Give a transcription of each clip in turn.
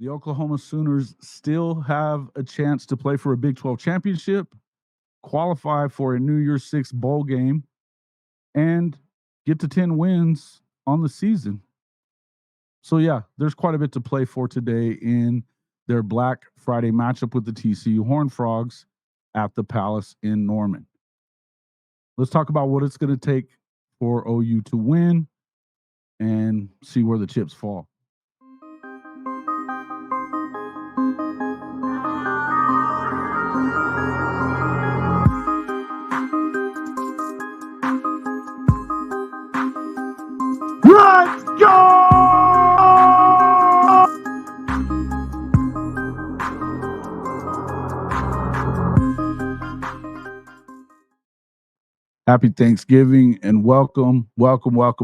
The Oklahoma Sooners still have a chance to play for a Big 12 championship, qualify for a New Year's Six bowl game, and get to 10 wins on the season. So, yeah, there's quite a bit to play for today in their Black Friday matchup with the TCU Horned Frogs at the Palace in Norman. Let's talk about what it's going to take for OU to win and see where the chips fall. Let's go! Happy Thanksgiving and welcome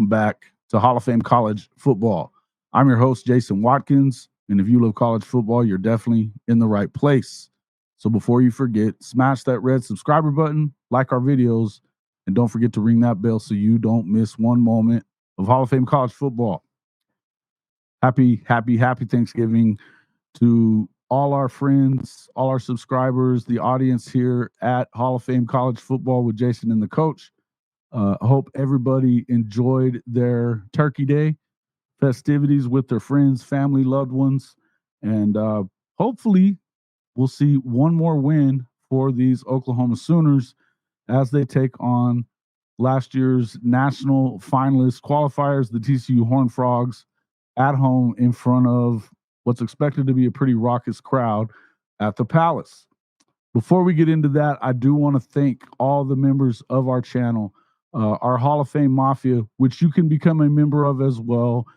back to Hall of Fame College Football. I'm your host, Jason Watkins, and if you love college football, you're definitely in the right place. So before you forget, smash that red subscriber button, like our videos, and don't forget to ring that bell so you don't miss one moment of Hall of Fame College Football. Happy Thanksgiving to all our friends, all our subscribers, the audience here at Hall of Fame College Football with Jason and the coach. I hope everybody enjoyed their Turkey Day festivities with their friends, family, loved ones, and hopefully we'll see one more win for these Oklahoma Sooners as they take on last year's national finalist qualifiers, the TCU Horned Frogs, at home in front of what's expected to be a pretty raucous crowd at the Palace. Before we get into that, I do want to thank all the members of our channel, our Hall of Fame Mafia, which you can become a member of as well.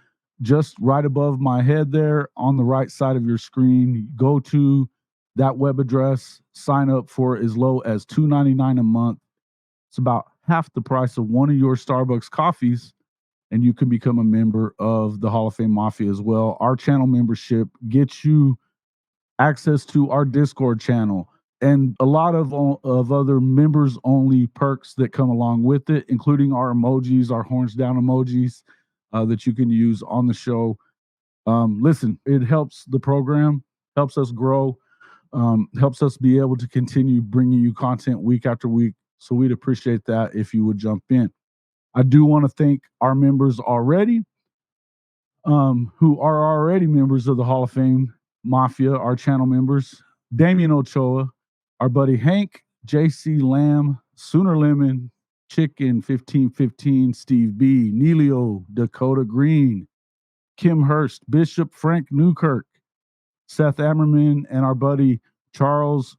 Just right above my head there on the right side of your screen, go to that web address, sign up for as low as $2.99 a month. It's about half the price of one of your Starbucks coffees, and you can become a member of the Hall of Fame Mafia as well. Our channel membership gets you access to our Discord channel and a lot of other members-only perks that come along with it, including our emojis, our horns down emojis that you can use on the show. Listen, it helps the program, helps us grow, helps us be able to continue bringing you content week after week. So we'd appreciate that if you would jump in. I do want to thank our members already, who are already members of the Hall of Fame Mafia, our channel members. Damian Ochoa, our buddy Hank, JC Lamb, Sooner Lemon, Chicken 1515, Steve B, Neilio, Dakota Green, Kim Hurst, Bishop Frank Newkirk, Seth Ammerman, and our buddy Charles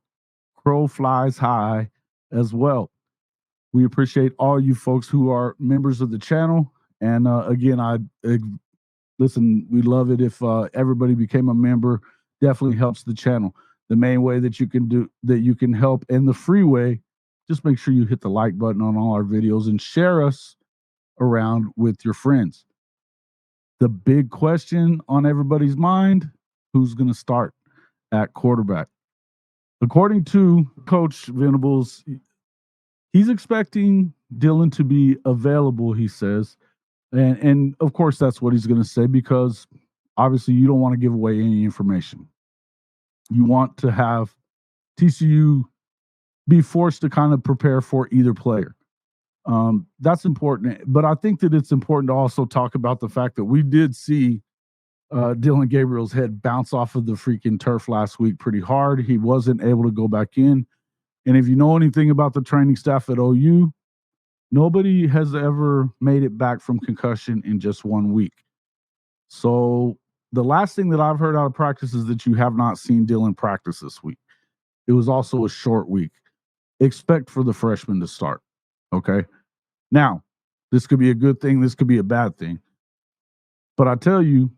Crow Flies High as well. We appreciate all you folks who are members of the channel. And again, listen, we love it if everybody became a member. Definitely helps the channel. The main way that you can help, and the free way, just make sure you hit the like button on all our videos and share us around with your friends. The big question on everybody's mind, who's going to start at quarterback? According to Coach Venables, he's expecting Dylan to be available, he says. And of course, that's what he's going to say, because obviously you don't want to give away any information. You want to have TCU be forced to kind of prepare for either player. That's important. But I think that it's important to also talk about the fact that we did see Dylan Gabriel's head bounce off of the freaking turf last week pretty hard. He wasn't able to go back in. And if you know anything about the training staff at OU, nobody has ever made it back from concussion in just 1 week. So the last thing that I've heard out of practice is that you have not seen Dylan practice this week. It was also a short week. Expect for the freshman to start. Okay. Now, this could be a good thing. This could be a bad thing. But I tell you,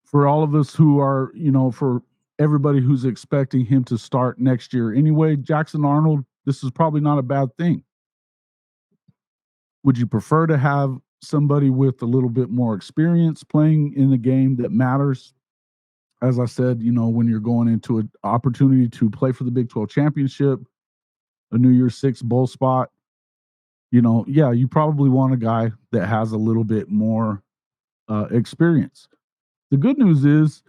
for all of us who are, for everybody who's expecting him to start next year anyway, Jackson Arnold, this is probably not a bad thing. Would you prefer to have somebody with a little bit more experience playing in the game that matters? As I said, when you're going into an opportunity to play for the Big 12 championship, a New Year's Six bowl spot, you probably want a guy that has a little bit more experience. The good news is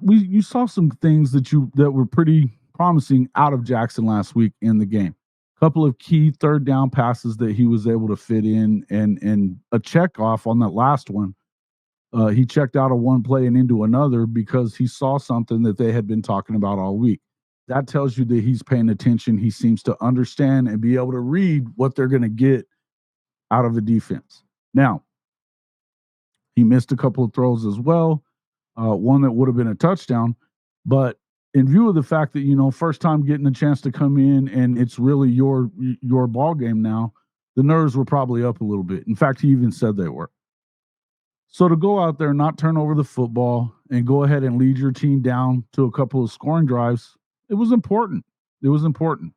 you saw some things that were pretty promising out of Jackson last week in the game. A couple of key third down passes that he was able to fit in, and a check off on that last one. He checked out of one play and into another because he saw something that they had been talking about all week. That tells you that he's paying attention. He seems to understand and be able to read what they're going to get out of a defense. Now, he missed a couple of throws as well, one that would have been a touchdown. But in view of the fact that, first time getting a chance to come in and it's really your ball game now, the nerves were probably up a little bit. In fact, he even said they were. So to go out there, not turn over the football, and go ahead and lead your team down to a couple of scoring drives, it was important. It was important,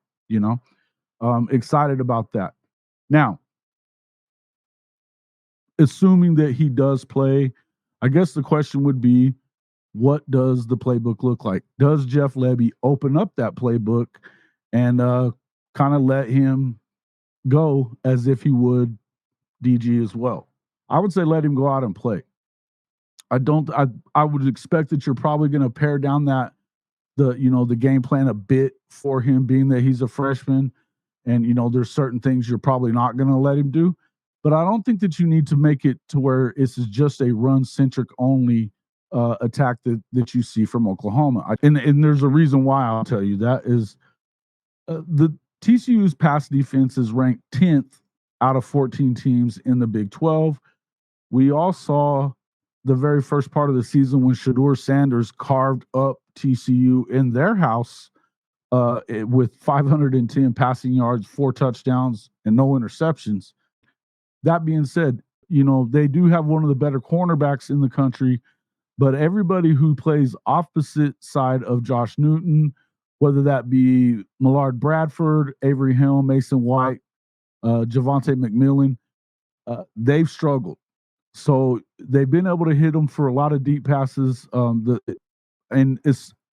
excited about that. Now, assuming that he does play, I guess the question would be, what does the playbook look like? Does Jeff Lebby open up that playbook and kind of let him go as if he would DG as well? I would say let him go out and play. I would expect that you're probably going to pare down the game plan a bit for him, being that he's a freshman and there's certain things you're probably not going to let him do. But I don't think that you need to make it to where this is just a run-centric only attack that you see from Oklahoma. And there's a reason why. I'll tell you that is the TCU's pass defense is ranked 10th out of 14 teams in the Big 12. We all saw the very first part of the season when Shedeur Sanders carved up TCU in their house with 510 passing yards, 4 touchdowns, and no interceptions. That being said, they do have one of the better cornerbacks in the country, but everybody who plays opposite side of Josh Newton, whether that be Millard Bradford, Avery Helm, Mason White, Javonte McMillan, they've struggled. So they've been able to hit them for a lot of deep passes, and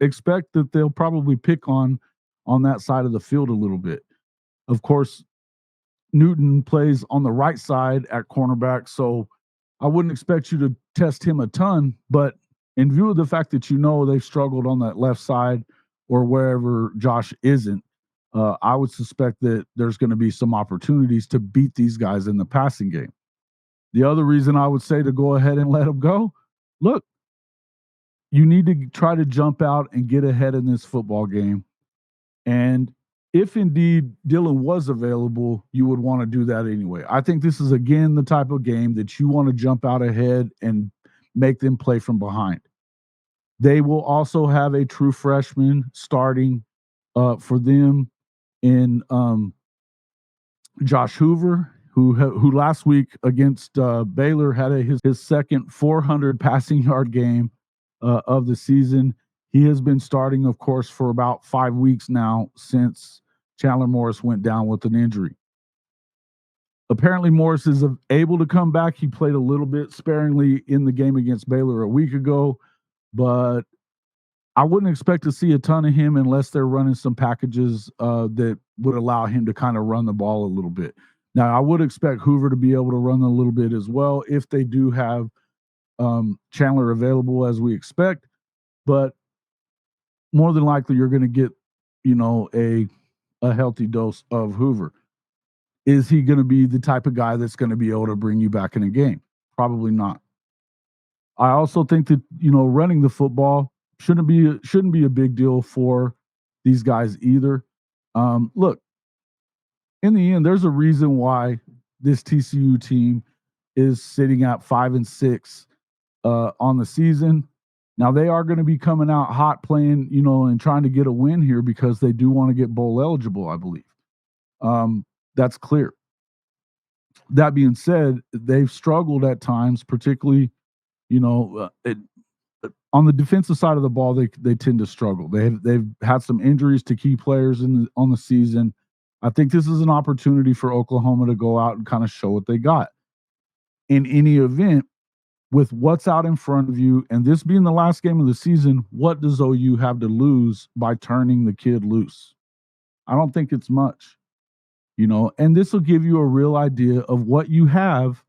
expect that they'll probably pick on that side of the field a little bit. Of course, Newton plays on the right side at cornerback, so I wouldn't expect you to test him a ton. But in view of the fact that they've struggled on that left side or wherever Josh isn't, I would suspect that there's going to be some opportunities to beat these guys in the passing game. The other reason I would say to go ahead and let him go, look, you need to try to jump out and get ahead in this football game. And if indeed Dylan was available, you would want to do that anyway. I think this is, again, the type of game that you want to jump out ahead and make them play from behind. They will also have a true freshman starting for them in Josh Hoover, who last week against Baylor had his second 400 passing yard game of the season. He has been starting, of course, for about 5 weeks now since Chandler Morris went down with an injury. Apparently, Morris is able to come back. He played a little bit sparingly in the game against Baylor a week ago, but I wouldn't expect to see a ton of him unless they're running some packages that would allow him to kind of run the ball a little bit. Now, I would expect Hoover to be able to run a little bit as well if they do have Chandler available as we expect. But more than likely, you're going to get, a healthy dose of Hoover. Is he going to be the type of guy that's going to be able to bring you back in a game? Probably not. I also think that, running the football shouldn't be a big deal for these guys either. Look, in the end, there's a reason why this TCU team is sitting at 5-6 on the season. Now, they are going to be coming out hot playing, and trying to get a win here because they do want to get bowl eligible, I believe. That's clear. That being said, they've struggled at times, particularly, on the defensive side of the ball, they tend to struggle. They've had some injuries to key players on the season. I think this is an opportunity for Oklahoma to go out and kind of show what they got. In any event, with what's out in front of you, and this being the last game of the season, what does OU have to lose by turning the kid loose? I don't think it's much, and this will give you a real idea of what you have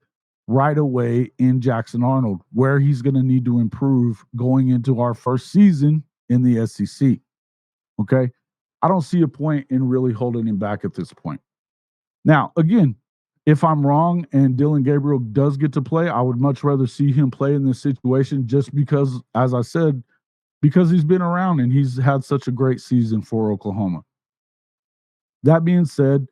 right away in Jackson Arnold, where he's going to need to improve going into our first season in the SEC. Okay. I don't see a point in really holding him back at this point. Now, again, if I'm wrong and Dylan Gabriel does get to play, I would much rather see him play in this situation just because, as I said, because he's been around and he's had such a great season for Oklahoma. That being said,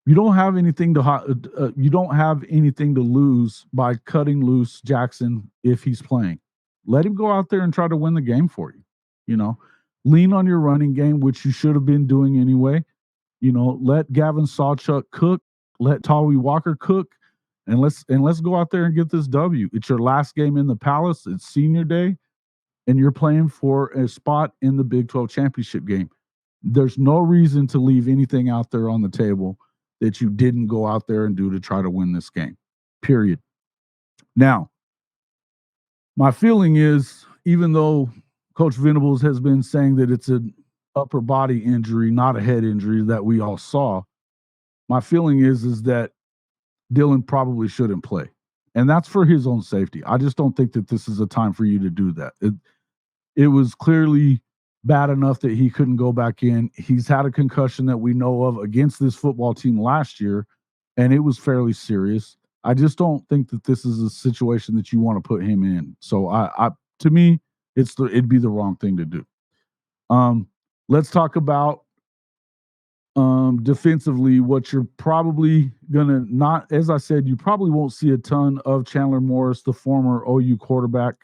you don't have anything to lose by cutting loose Jackson if he's playing. Let him go out there and try to win the game for you. You know, lean on your running game, which you should have been doing anyway. You know, let Gavin Sawchuk cook, let Tawi Walker cook, and let's go out there and get this W. It's your last game in the Palace. It's senior day, and you're playing for a spot in the Big 12 championship game. There's no reason to leave anything out there on the table that you didn't go out there and do to try to win this game, period. Now, my feeling is, even though Coach Venables has been saying that it's an upper body injury, not a head injury that we all saw, my feeling is that Dylan probably shouldn't play. And that's for his own safety. I just don't think that this is a time for you to do that. It was clearly bad enough that he couldn't go back in. He's had a concussion that we know of against this football team last year, and it was fairly serious. I just don't think that this is a situation that you want to put him in. So to me, it'd be the wrong thing to do. Let's talk about defensively, what you're probably gonna not, as I said, you probably won't see a ton of Chandler Morris, the former OU quarterback.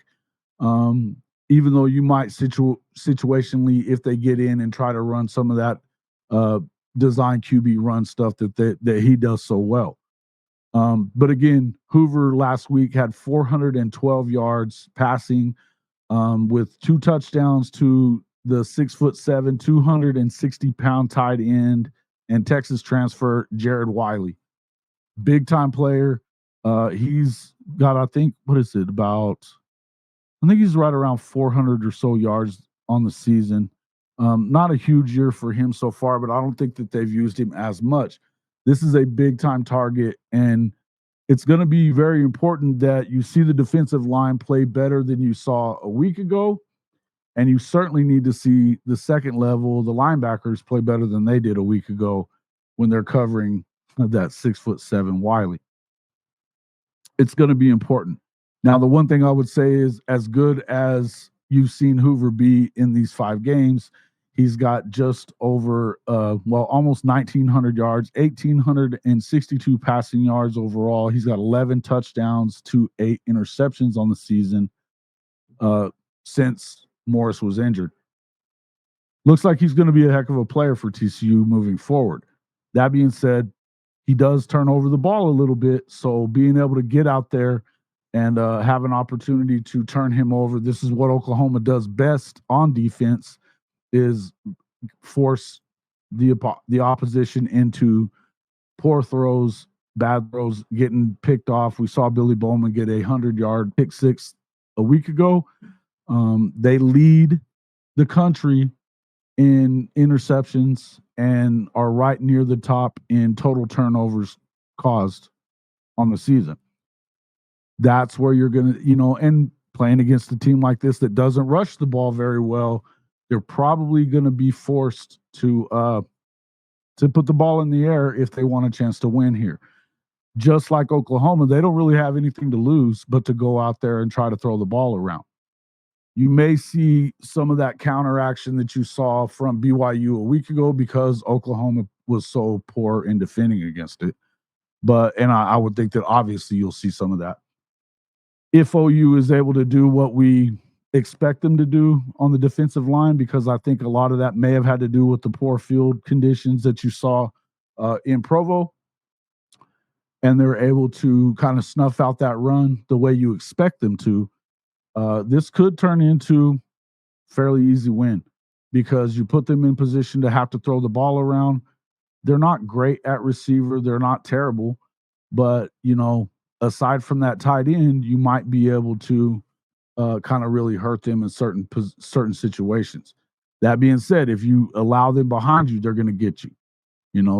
Even though you might situationally, if they get in and try to run some of that design QB run stuff that he does so well. But again, Hoover last week had 412 yards passing with 2 touchdowns to the 6'7", 260-pound tight end and Texas transfer Jared Wiley. Big time player. He's got, I think, I think he's right around 400 or so yards on the season. Not a huge year for him so far, but I don't think that they've used him as much. This is a big-time target, and it's going to be very important that you see the defensive line play better than you saw a week ago, and you certainly need to see the second level, the linebackers, play better than they did a week ago when they're covering that 6'7" Wiley. It's going to be important. Now, the one thing I would say is, as good as you've seen Hoover be in these 5 games, he's got just over, almost 1,900 yards, 1,862 passing yards overall. He's got 11 touchdowns to 8 interceptions on the season since Morris was injured. Looks like he's going to be a heck of a player for TCU moving forward. That being said, he does turn over the ball a little bit, so being able to get out there and have an opportunity to turn him over. This is what Oklahoma does best on defense, is force the opposition into poor throws, bad throws, getting picked off. We saw Billy Bowman get a 100-yard pick six a week ago. They lead the country in interceptions and are right near the top in total turnovers caused on the season. That's where you're going to, and playing against a team like this that doesn't rush the ball very well, they're probably going to be forced to put the ball in the air if they want a chance to win here. Just like Oklahoma, they don't really have anything to lose but to go out there and try to throw the ball around. You may see some of that counteraction that you saw from BYU a week ago because Oklahoma was so poor in defending against it. And I would think that obviously you'll see some of that. If OU is able to do what we expect them to do on the defensive line, because I think a lot of that may have had to do with the poor field conditions that you saw in Provo, and they're able to kind of snuff out that run the way you expect them to, this could turn into a fairly easy win because you put them in position to have to throw the ball around. They're not great at receiver. They're not terrible, but, aside from that tight end, you might be able to kind of really hurt them in certain situations. That being said, if you allow them behind you, they're going to get you.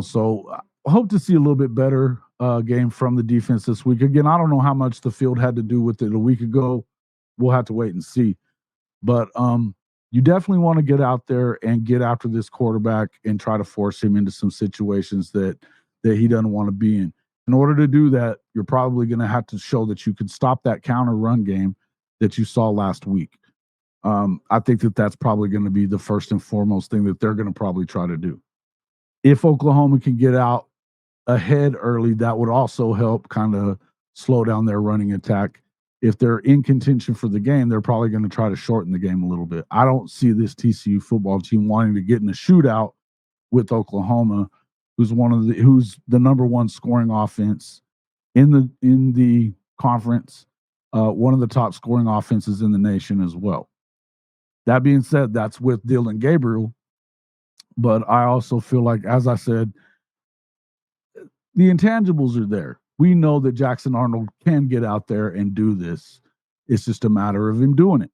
So I hope to see a little bit better game from the defense this week. Again, I don't know how much the field had to do with it a week ago. We'll have to wait and see. But you definitely want to get out there and get after this quarterback and try to force him into some situations that he doesn't want to be in. In order to do that, you're probably going to have to show that you can stop that counter run game that you saw last week. I think that that's probably going to be the first and foremost thing that they're going to probably try to do. If Oklahoma can get out ahead early, that would also help kind of slow down their running attack. If they're in contention for the game, they're probably going to try to shorten the game a little bit. I don't see this TCU football team wanting to get in a shootout with Oklahoma, who's the number one scoring offense in the conference, one of the top scoring offenses in the nation as well. That being said, that's with Dillon Gabriel, but I also feel like, as I said, the intangibles are there. We know that Jackson Arnold can get out there and do this. It's just a matter of him doing it.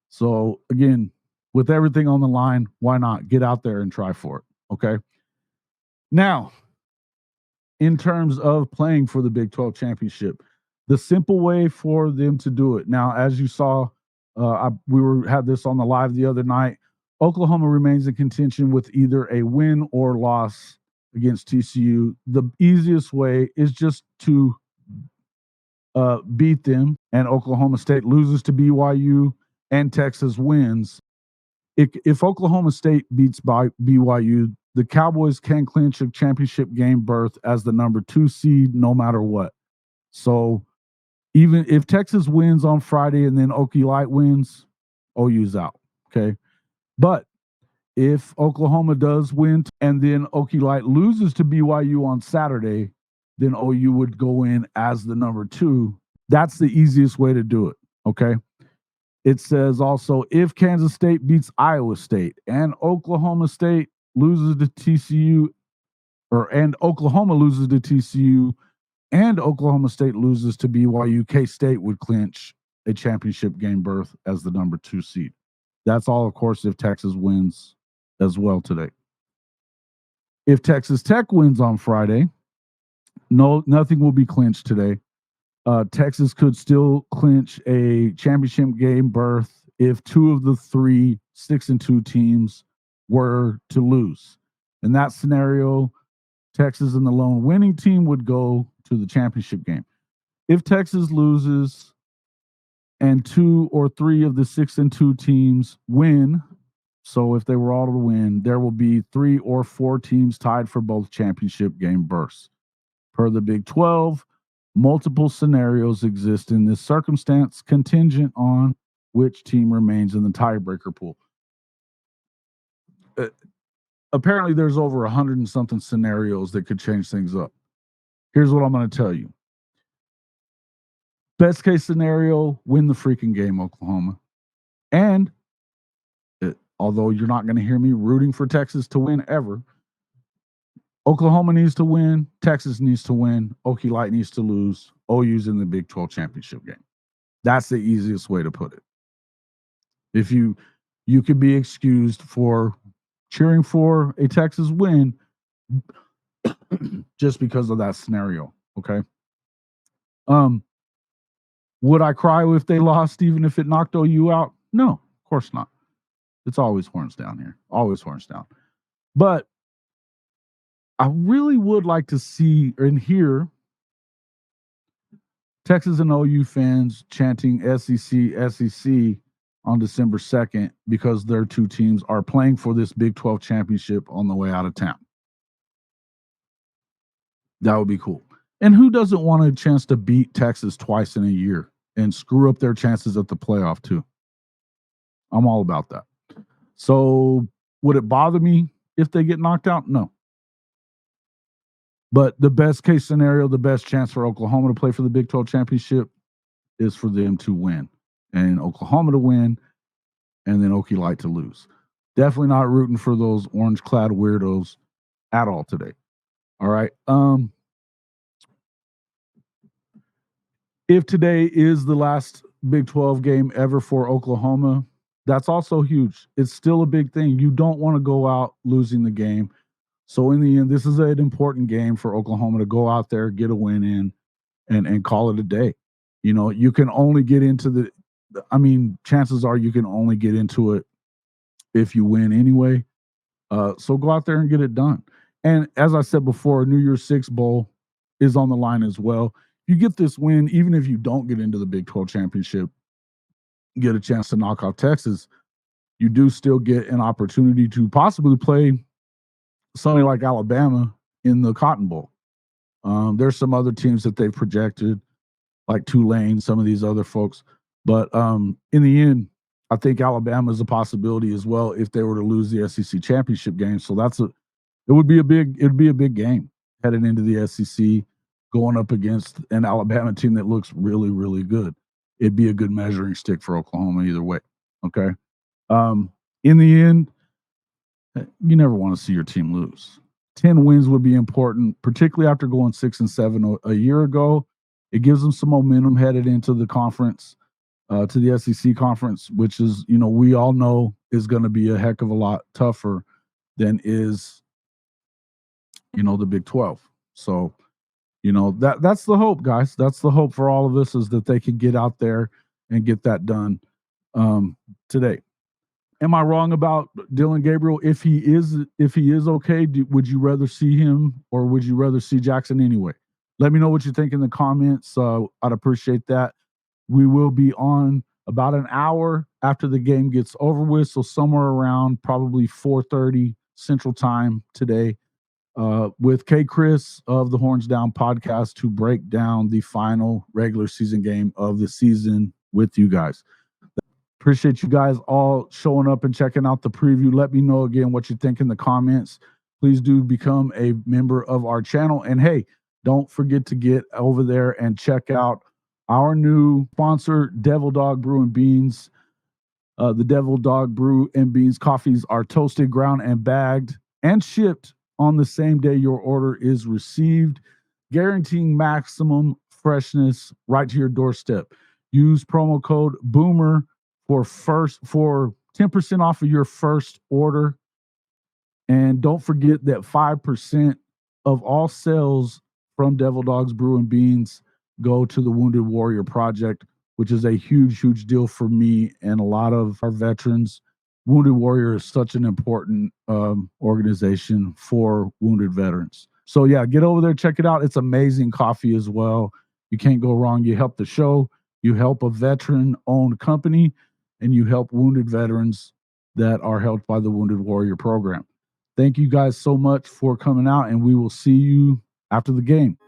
So, again, with everything on the line, why not get out there and try for it? Okay. Now, in terms of playing for the Big 12 championship, the simple way for them to do it. Now, as you saw, had this on the live the other night. Oklahoma remains in contention with either a win or loss against TCU. The easiest way is just to beat them, and Oklahoma State loses to BYU and Texas wins. If Oklahoma State beats by BYU, the Cowboys can clinch a championship game berth as the number 2 seed no matter what. So even if Texas wins on Friday and then Okie Light wins, OU's out. Okay. But if Oklahoma does win and then Okie Light loses to BYU on Saturday, then OU would go in as the number 2. That's the easiest way to do it. Okay. It says also, if Kansas State beats Iowa State and Oklahoma State loses to TCU, and Oklahoma loses to TCU, and Oklahoma State loses to BYU, K-State would clinch a championship game berth as the number 2 seed. That's all, of course, if Texas wins as well today. If Texas Tech wins on Friday, nothing will be clinched today. Texas could still clinch a championship game berth if 2 of the 3 6-2 teams were to lose. In that scenario, Texas and the lone winning team would go to the championship game. If Texas loses and 2 or 3 of the 6-2 teams win, so if they were all to win, there will be 3 or 4 teams tied for both championship game berths. Per the Big 12, multiple scenarios exist in this circumstance, contingent on which team remains in the tiebreaker pool. Apparently, there's over 100 and something scenarios that could change things up. Here's what I'm going to tell you. Best case scenario, win the freaking game, Oklahoma. And although you're not going to hear me rooting for Texas to win ever, Oklahoma needs to win, Texas needs to win, Okie Light needs to lose, OU's in the Big 12 championship game. That's the easiest way to put it. If you could be excused for cheering for a Texas win just because of that scenario, okay? Would I cry if they lost, even if it knocked OU out? No, of course not. It's always horns down here. Always horns down. But I really would like to see and hear Texas and OU fans chanting SEC, SEC on December 2nd because their 2 teams are playing for this Big 12 championship on the way out of town. That would be cool. And who doesn't want a chance to beat Texas twice in a year and screw up their chances at the playoff too? I'm all about that. So would it bother me if they get knocked out? No. But the best case scenario, the best chance for Oklahoma to play for the Big 12 championship is for them to win and Oklahoma to win and then Okie Light to lose. Definitely not rooting for those orange-clad weirdos at all today. All right. If today is the last Big 12 game ever for Oklahoma, that's also huge. It's still a big thing. You don't want to go out losing the game. So in the end, this is an important game for Oklahoma to go out there, get a win in, and call it a day. You know, you can only get into chances are you can only get into it if you win anyway. So go out there and get it done. And as I said before, New Year's Six Bowl is on the line as well. You get this win, even if you don't get into the Big 12 championship, get a chance to knock out Texas, you do still get an opportunity to possibly play somebody like Alabama in the Cotton Bowl. There's some other teams that they've projected, like Tulane, some of these other folks. But in the end, I think Alabama is a possibility as well if they were to lose the SEC championship game. So it would be a big game heading into the SEC, going up against an Alabama team that looks really, really good. It'd be a good measuring stick for Oklahoma either way. Okay. In the end, you never want to see your team lose. 10 wins would be important, particularly after going 6-7 a year ago. It gives them some momentum headed into the conference, to the SEC conference, which is, we all know is going to be a heck of a lot tougher than is, the Big 12. So, that's the hope, guys. That's the hope for all of us, is that they can get out there and get that done today. Am I wrong about Dylan Gabriel? If he is okay, would you rather see him, or would you rather see Jackson anyway? Let me know what you think in the comments. I'd appreciate that. We will be on about an hour after the game gets over with, so somewhere around probably 4:30 Central Time today, with K. Chris of the Horns Down podcast to break down the final regular season game of the season with you guys. Appreciate you guys all showing up and checking out the preview. Let me know again what you think in the comments. Please do become a member of our channel. And hey, don't forget to get over there and check out our new sponsor, Devil Dog Brew and Beans. The Devil Dog Brew and Beans coffees are toasted, ground, and bagged and shipped on the same day your order is received, guaranteeing maximum freshness right to your doorstep. Use promo code BOOMER for 10% off of your first order. And don't forget that 5% of all sales from Devil Dogs Brew and Beans go to the Wounded Warrior Project, which is a huge, huge deal for me and a lot of our veterans. Wounded Warrior is such an important organization for wounded veterans. So yeah, get over there, check it out. It's amazing coffee as well. You can't go wrong. You help the show, you help a veteran-owned company, and you help wounded veterans that are helped by the Wounded Warrior program. Thank you guys so much for coming out, and we will see you after the game.